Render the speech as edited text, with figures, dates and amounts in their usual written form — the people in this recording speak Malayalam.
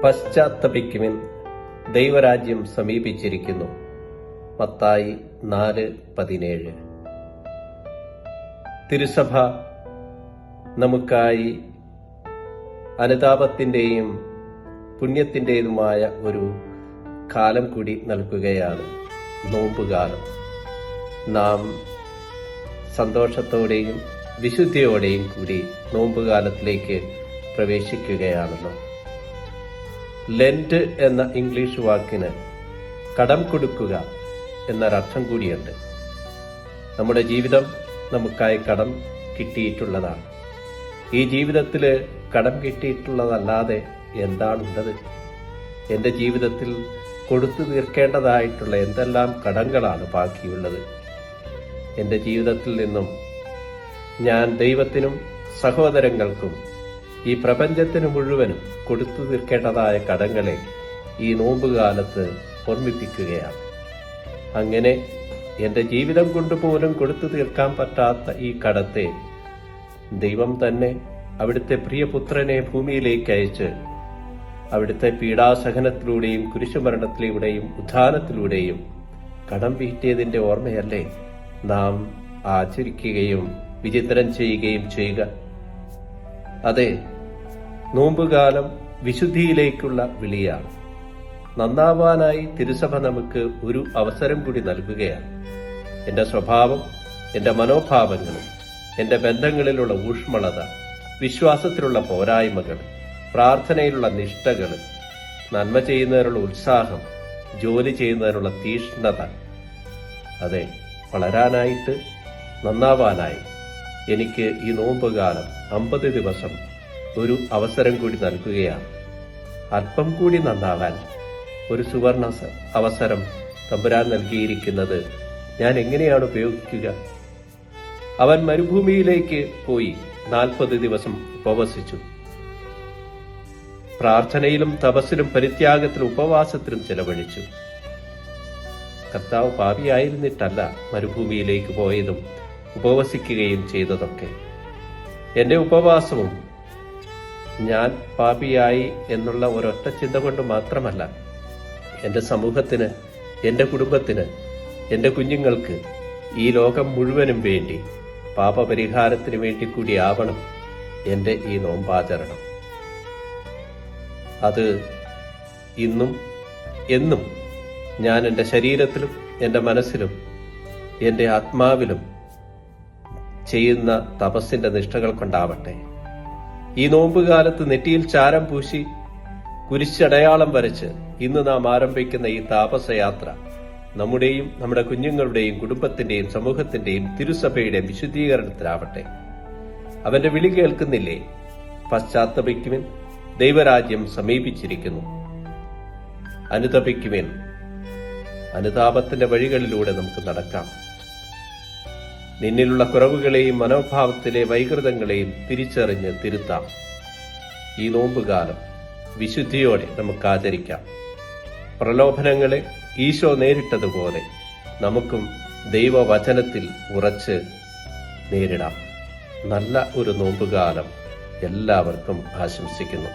പശ്ചാത്തപിക്കുവിൻ, ദൈവരാജ്യം സമീപിച്ചിരിക്കുന്നു. മത്തായി 4:17. തിരുസഭ നമുക്കായി അനുതാപത്തിൻ്റെയും പുണ്യത്തിൻ്റെതുമായ ഒരു കാലം കൂടി നൽകുകയാണ്, നോമ്പുകാലം. നാം സന്തോഷത്തോടെയും വിശുദ്ധിയോടെയും കൂടി നോമ്പുകാലത്തിലേക്ക് പ്രവേശിക്കുകയാണല്ലോ. ലെന്റ് എന്ന ഇംഗ്ലീഷ് വാക്കിന് കടം കൊടുക്കുക എന്നൊരർത്ഥം കൂടിയുണ്ട്. നമ്മുടെ ജീവിതം നമുക്കായി കടം കിട്ടിയിട്ടുള്ളതാണ്. ഈ ജീവിതത്തിൽ കടം കിട്ടിയിട്ടുള്ളതല്ലാതെ എന്താണുള്ളത്? എൻ്റെ ജീവിതത്തിൽ കൊടുത്തു തീർക്കേണ്ടതായിട്ടുള്ള എന്തെല്ലാം കടങ്ങളാണ് ബാക്കിയുള്ളത്? എൻ്റെ ജീവിതത്തിൽ നിന്നും ഞാൻ ദൈവത്തിനും സഹോദരങ്ങൾക്കും ഈ പ്രപഞ്ചത്തിന് മുഴുവനും കൊടുത്തു തീർക്കേണ്ടതായ കടങ്ങളെ ഈ നോമ്പുകാലത്ത് ഓർമ്മിപ്പിക്കുകയാണ്. അങ്ങനെ എൻ്റെ ജീവിതം കൊണ്ടുപോലും കൊടുത്തു തീർക്കാൻ പറ്റാത്ത ഈ കടത്തെ ദൈവം തന്നെ അവിടുത്തെ പ്രിയപുത്രനെ ഭൂമിയിലേക്ക് അയച്ച് അവിടുത്തെ പീഡാസഹനത്തിലൂടെയും കുരിശുമരണത്തിലൂടെയും ഉത്ഥാനത്തിലൂടെയും കടം വീട്ടിയതിൻ്റെ ഓർമ്മയല്ലേ നാം ആചരിക്കുകയും വിചിന്തനം ചെയ്യുകയും ചെയ്യുക? അതെ, നോമ്പുകാലം വിശുദ്ധിയിലേക്കുള്ള വിളിയാണ്. നന്നാവാനായി തിരുസഭ നമുക്ക് ഒരു അവസരം കൂടി നൽകുകയാണ്. എൻ്റെ സ്വഭാവം, എൻ്റെ മനോഭാവങ്ങളും, എൻ്റെ ബന്ധങ്ങളിലുള്ള ഊഷ്മളത, വിശ്വാസത്തിലുള്ള പോരായ്മകൾ, പ്രാർത്ഥനയിലുള്ള നിഷ്ഠകൾ, നന്മ ചെയ്യുന്നതിനുള്ള ഉത്സാഹം, ജോലി ചെയ്യുന്നതിനുള്ള തീഷ്ണത, അതെ, വളരാനായിട്ട്, നന്നാവാനായി എനിക്ക് ഈ നോമ്പുകാലം 50 ദിവസം ഒരു അവസരം കൂടി നൽകുകയാണ്. അല്പം കൂടി നന്നാവാൻ ഒരു സുവർണ അവസരം തമ്പുരാൻ നൽകിയിരിക്കുന്നത് ഞാൻ എങ്ങനെയാണ് ഉപയോഗിക്കുക? അവൻ മരുഭൂമിയിലേക്ക് പോയി 40 ദിവസം ഉപവസിച്ചു. പ്രാർത്ഥനയിലും തപസ്സിലും പരിത്യാഗത്തിലും ഉപവാസത്തിലും ചെലവഴിച്ചു. കർത്താവ് പാപിയായിരുന്നിട്ടല്ല മരുഭൂമിയിലേക്ക് പോയതും ഉപവസിക്കുകയും ചെയ്തതൊക്കെ. എൻ്റെ ഉപവാസവും ഞാൻ പാപിയായി എന്നുള്ള ഒരൊറ്റ ചിന്ത കൊണ്ട് മാത്രമല്ല, എൻ്റെ സമൂഹത്തിന്, എൻ്റെ കുടുംബത്തിന്, എൻ്റെ കുഞ്ഞുങ്ങൾക്ക്, ഈ ലോകം മുഴുവനും വേണ്ടി പാപപരിഹാരത്തിന് വേണ്ടി കൂടി ആവണം എൻ്റെ ഈ നോമ്പാചരണം. അത് ഇന്നും എന്നും ഞാൻ എൻ്റെ ശരീരത്തിലും എൻ്റെ മനസ്സിലും എൻ്റെ ആത്മാവിലും ചെയ്യുന്ന തപസ്സിൻ്റെ നിഷ്ഠകൾ കൊണ്ടാവട്ടെ. ഈ നോമ്പുകാലത്ത് നെറ്റിയിൽ ചാരം പൂശി കുരിശടയാളം വരച്ച് ഇന്ന് നാം ആരംഭിക്കുന്ന ഈ താപസയാത്ര നമ്മുടെയും നമ്മുടെ കുഞ്ഞുങ്ങളുടെയും കുടുംബത്തിന്റെയും സമൂഹത്തിന്റെയും തിരുസഭയുടെയും വിശുദ്ധീകരണത്തിലാവട്ടെ. അവന്റെ വിളി കേൾക്കുന്നില്ലേ? പശ്ചാത്തപിക്കുവിൻ, ദൈവരാജ്യം സമീപിച്ചിരിക്കുന്നു. അനുതപിക്കുവിൻ. അനുതാപത്തിന്റെ വഴികളിലൂടെ നമുക്ക് നടക്കാം. നിന്നിലുള്ള കുറവുകളെയും മനോഭാവത്തിലെ വൈകൃതങ്ങളെയും തിരിച്ചറിഞ്ഞ് തിരുത്താം. ഈ നോമ്പുകാലം വിശുദ്ധിയോടെ നമുക്ക് ആചരിക്കാം. പ്രലോഭനങ്ങളെ ഈശോ നേരിട്ടതുപോലെ നമുക്കും ദൈവവചനത്തിൽ ഉറച്ച് നേരിടാം. നല്ല ഒരു നോമ്പുകാലം എല്ലാവർക്കും ആശംസിക്കുന്നു.